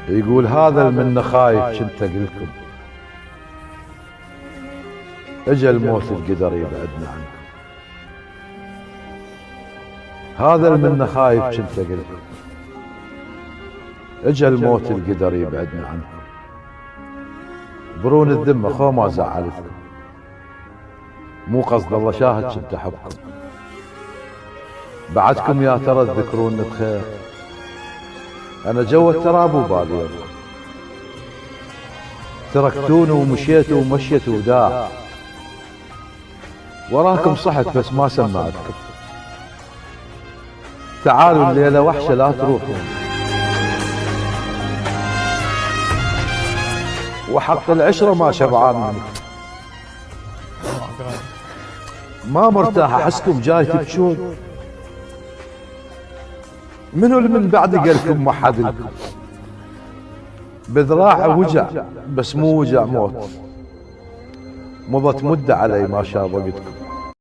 يقول هذا المن خايف كنت اقلكم، اجى الموت القدر يبعدنا عنكم. هذا المن خايف كنت اقلكم، اجى الموت القدر يبعدنا عنكم. برون الذمة خو ما زعلتكم، مو قصد الله شاهد كنت احبكم. بعدكم يا ترى تذكروني بخير، انا جو التراب وبالي. تركتوني ومشيتوا ومشيتوا وداع، وراكم صحت بس ما سمعتكم. تعالوا الليلة وحشة لا تروحون، وحق العشرة ما شبعان منكم. ما مرتاح احسكم جاي تبكون. منو اللي من بعد قالكم ما حد لكم؟ بذراعه وجع بس مو وجع موت، مضت مدة علي ما شاب وقتكم.